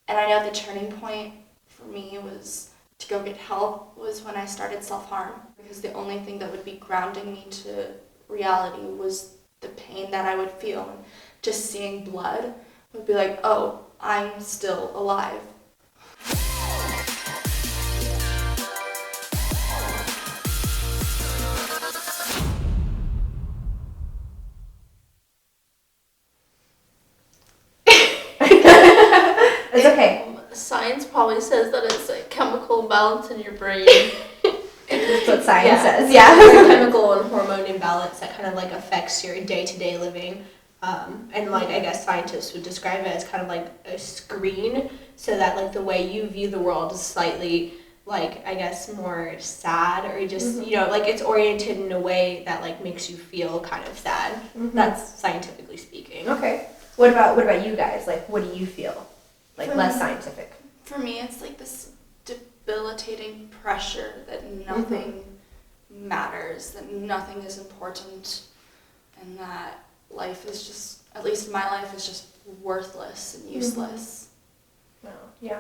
And I know the turning point for me was to go get help was when I started self-harm, because the only thing that would be grounding me to reality was the pain that I would feel. And just seeing blood would be like, oh, I'm still alive. It's okay. Science probably says that it's a chemical imbalance in your brain. That's what science says, yeah. Chemical and hormone imbalance that kind of like affects your day-to-day living. And like I guess scientists would describe it as kind of like a screen, so that like the way you view the world is slightly like I guess more sad, or just you know like it's oriented in a way that like makes you feel kind of sad. That's scientifically speaking. Okay. What about you guys? Like, what do you feel? Like less scientific. For me, it's like this debilitating pressure that nothing matters, that nothing is important, and that life is just, at least my life is just worthless and useless. Wow. Yeah.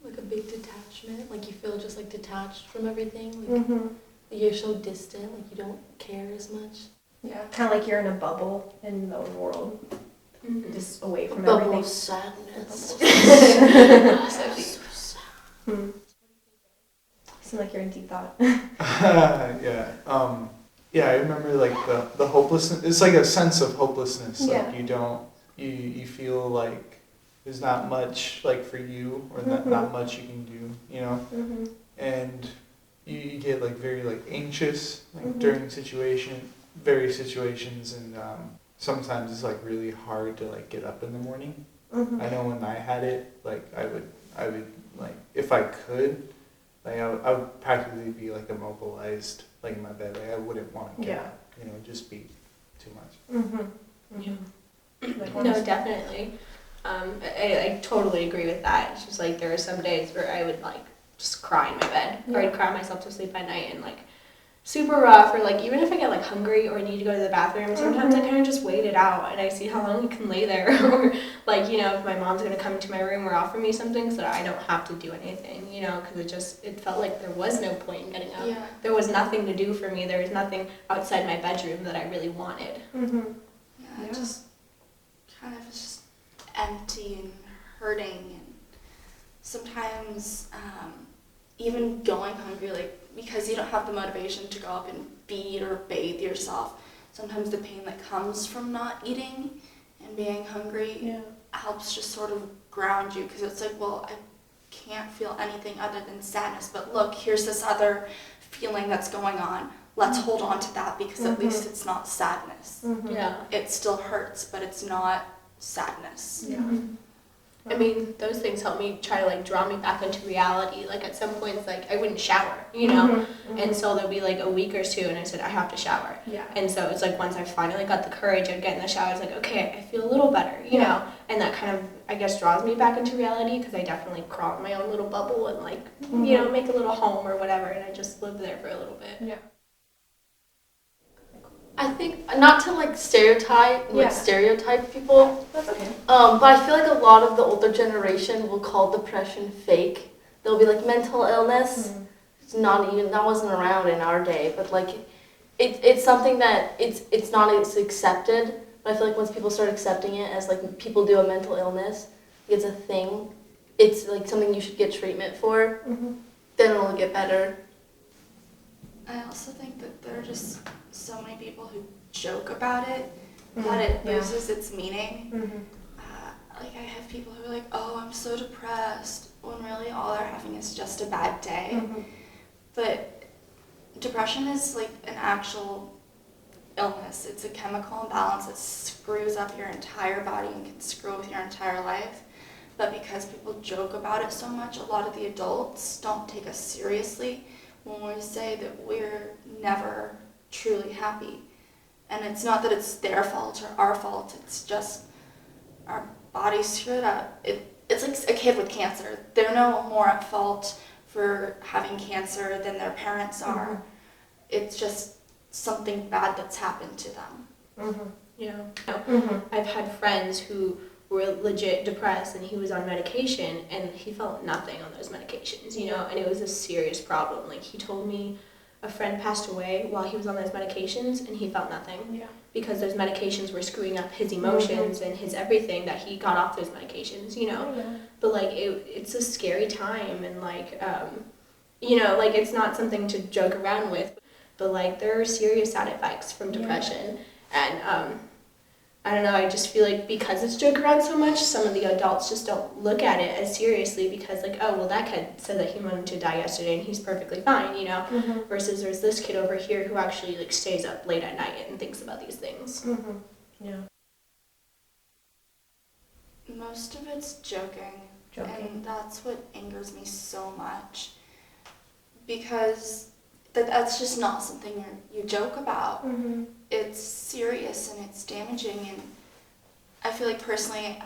Like a big detachment, like you feel just like detached from everything. Like you're so distant, like you don't care as much. Yeah. Kind of like you're in a bubble in the world, just away from Bubble everything. of sadness. Seem like you're in deep thought. Yeah, I remember like the hopelessness. It's like a sense of hopelessness. Yeah. Like you feel like there's not much like for you, or not much you can do, you know. And you get like very like anxious like during various situations, and sometimes it's like really hard to like get up in the morning. I know when I had it, like I would like, if I could, like I would practically be like immobilized, like in my bed. Like I wouldn't want to get up, you know, just be too much. No, definitely. I totally agree with that. It's just like there are some days where I would like just cry in my bed, or I'd cry myself to sleep at night, and like super rough, or like even if I get like hungry or need to go to the bathroom, sometimes I kind of just wait it out and I see how long I can lay there, or like, you know, if my mom's gonna come into my room or offer me something, so that I don't have to do anything, you know, because it felt like there was no point in getting up. Yeah. There was nothing to do for me. There was nothing outside my bedroom that I really wanted. Yeah, it just kind of is just empty and hurting, and sometimes even going hungry, like because you don't have the motivation to go up and feed or bathe yourself, sometimes the pain that comes from not eating and being hungry helps just sort of ground you, because it's like, well, I can't feel anything other than sadness, but look, here's this other feeling that's going on. Let's hold on to that, because at least it's not sadness. Yeah. It still hurts, but it's not sadness. I mean, those things help me try to like draw me back into reality. Like at some points, like I wouldn't shower, you know, and so there'll be like a week or two, and I said I have to shower. And so it's like once I finally got the courage, I'd get in the shower. It's like, okay, I feel a little better, you know, and that kind of I guess draws me back into reality, because I definitely crawl in my own little bubble and like you know make a little home or whatever, and I just live there for a little bit. I think, not to like stereotype people, That's okay. but I feel like a lot of the older generation will call depression fake. They'll be like mental illness. It's not even, that wasn't around in our day, but like it's something that it's not as accepted. But I feel like once people start accepting it as like people do a mental illness, it's a thing. It's like something you should get treatment for. Then it'll get better. I also think that there are just so many people who joke about it, that it loses its meaning. Like I have people who are like, oh, I'm so depressed, when really all they're having is just a bad day. But depression is like an actual illness. It's a chemical imbalance that screws up your entire body and can screw with your entire life. But because people joke about it so much, a lot of the adults don't take us seriously when we say that we're never truly happy. And it's not that it's their fault or our fault, it's just our bodies screwed up. It's like a kid with cancer. They're no more at fault for having cancer than their parents are. It's just something bad that's happened to them. I've had friends who were legit depressed and he was on medication and he felt nothing on those medications, you know, and it was a serious problem. Like he told me a friend passed away while he was on those medications and he felt nothing. Yeah. Because those medications were screwing up his emotions and his everything that he got off those medications, you know. Yeah. But like it's a scary time and like you know, like it's not something to joke around with, but like there are serious side effects from depression. And I don't know, I just feel like because it's joked around so much, some of the adults just don't look at it as seriously because like, oh, well, that kid said that he wanted to die yesterday and he's perfectly fine, you know, versus there's this kid over here who actually like stays up late at night and thinks about these things. Yeah. Most of it's joking. And that's what angers me so much. Because that's just not something you joke about. It's serious and it's damaging, and I feel like personally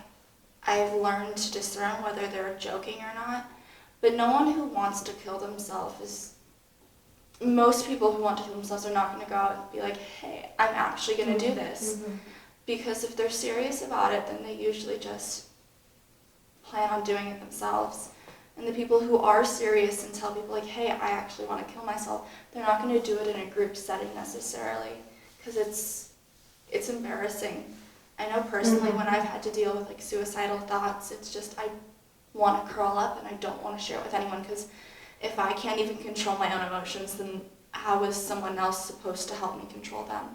I've learned to discern whether they're joking or not, but no one who wants to kill themselves is, most people who want to kill themselves are not going to go out and be like, hey, I'm actually going to do this. Because if they're serious about it, then they usually just plan on doing it themselves. And the people who are serious and tell people like, hey, I actually want to kill myself, they're not going to do it in a group setting necessarily, because it's embarrassing. I know personally when I've had to deal with like suicidal thoughts, it's just I want to curl up and I don't want to share it with anyone, because if I can't even control my own emotions, then how is someone else supposed to help me control them?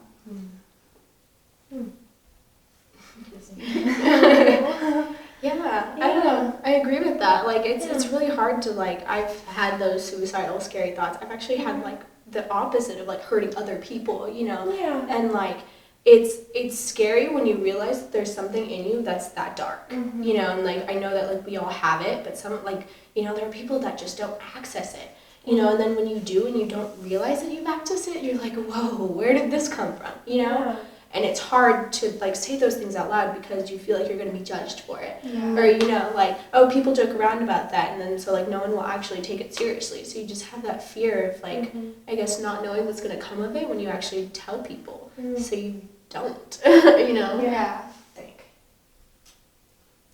Yeah, I don't know. I agree with that. Like, it's really hard to, like, I've had those suicidal, scary thoughts. I've actually had, like, the opposite of, like, hurting other people, you know? Yeah. And, like, it's scary when you realize that there's something in you that's that dark, you know? And, like, I know that, like, we all have it, but some, like, you know, there are people that just don't access it, you know? And then when you do and you don't realize that you've accessed it, you're like, whoa, where did this come from, you know? Yeah. And it's hard to like say those things out loud because you feel like you're going to be judged for it. Yeah. Or, you know, like, oh, people joke around about that, and then so like no one will actually take it seriously. So you just have that fear of like, I guess, not knowing what's going to come of it when you actually tell people. So you don't, you know? Yeah. I think.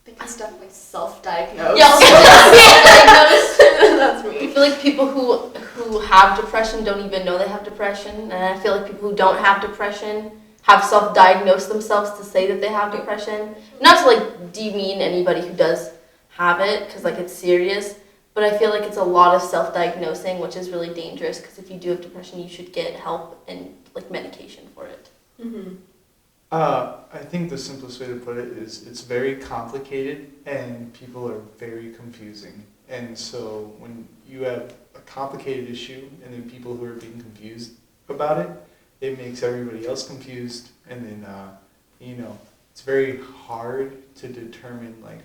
I think it's definitely self-diagnosed. Yeah, That's I me. feel like people who have depression don't even know they have depression, and I feel like people who don't have depression have self-diagnosed themselves to say that they have depression. Not to like demean anybody who does have it, because like it's serious, but I feel like it's a lot of self-diagnosing, which is really dangerous, because if you do have depression, you should get help and like medication for it. I think the simplest way to put it is it's very complicated and people are very confusing. And so when you have a complicated issue and then people who are being confused about it, it makes everybody else confused, and then you know, it's very hard to determine like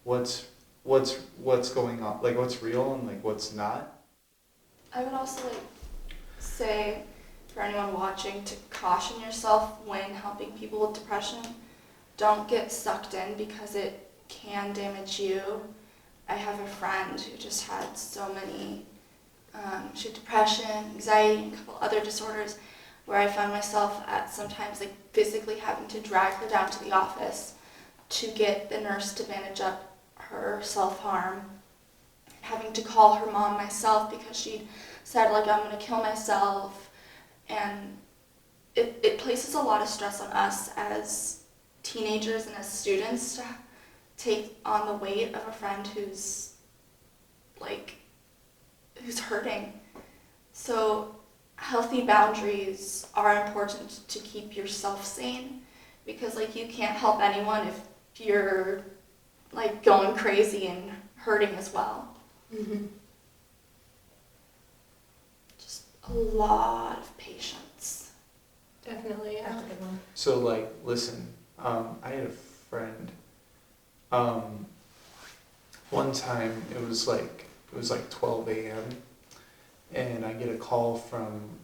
what's going on, like what's real and like what's not. I would also like say for anyone watching to caution yourself when helping people with depression. Don't get sucked in because it can damage you. I have a friend who just had so many, she had depression, anxiety, and a couple other disorders, where I found myself at sometimes like physically having to drag her down to the office to get the nurse to bandage up her self-harm, having to call her mom myself because she'd said like, I'm gonna kill myself, and it places a lot of stress on us as teenagers and as students to take on the weight of a friend who's hurting. So healthy boundaries are important to keep yourself sane, because like you can't help anyone if you're like going crazy and hurting as well. Just a lot of patience. Definitely, yeah. So like, listen, I had a friend. One time it was like 12 a.m. and I get a call from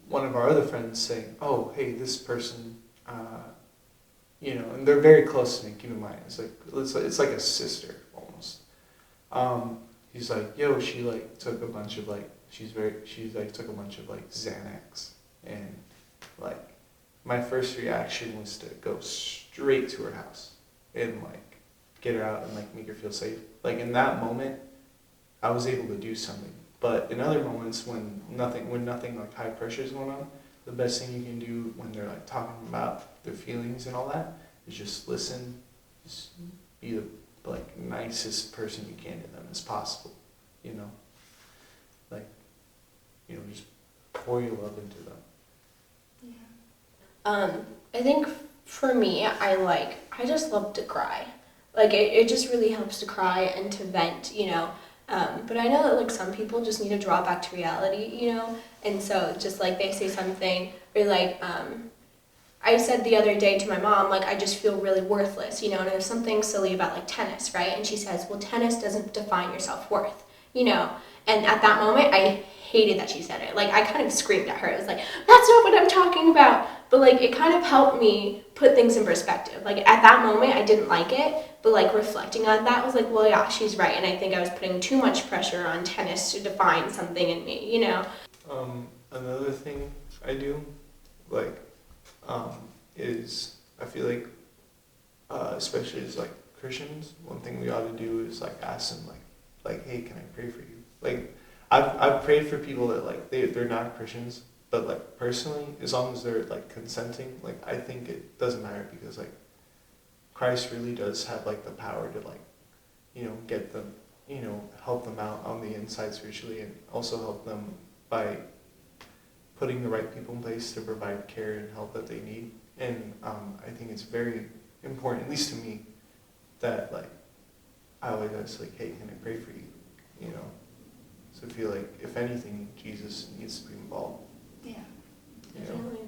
one of our other friends saying, "Oh, hey, this person, you know," and they're very close to me. Keep in mind, it's like a sister almost. He's like, "Yo, she like took a bunch of like took a bunch of like Xanax," and like my first reaction was to go straight to her house. and like get her out and like make her feel safe. Like in that moment, I was able to do something. But in other moments when nothing like high pressure is going on, the best thing you can do when they're like talking about their feelings and all that is just listen, just be the like nicest person you can to them as possible, you know, like, you know, just pour your love into them. Yeah. I think for me, I just love to cry. Like it just really helps to cry and to vent, you know. But I know that like some people just need to draw back to reality, you know. And so just like they say something or like I said the other day to my mom, like, I just feel really worthless, you know, and there's something silly about, like, tennis, right? And she says, well, tennis doesn't define your self-worth, you know? And at that moment, I hated that she said it. Like, I kind of screamed at her. It was like, that's not what I'm talking about. But, like, it kind of helped me put things in perspective. Like, at that moment, I didn't like it, but, like, reflecting on that was like, well, yeah, she's right. And I think I was putting too much pressure on tennis to define something in me, you know? Another thing I do, like, is I feel like, especially as like Christians, one thing we ought to do is like ask them like, hey, can I pray for you? Like, I've prayed for people that like they're not Christians, but like personally, as long as they're like consenting, like I think it doesn't matter because like Christ really does have like the power to like, you know, get them, you know, help them out on the inside spiritually and also help them by putting the right people in place to provide care and help that they need. And I think it's very important, at least to me, that like I always ask like, hey, can I pray for you? You know, so I feel like if anything, Jesus needs to be involved. Yeah. You know? Definitely.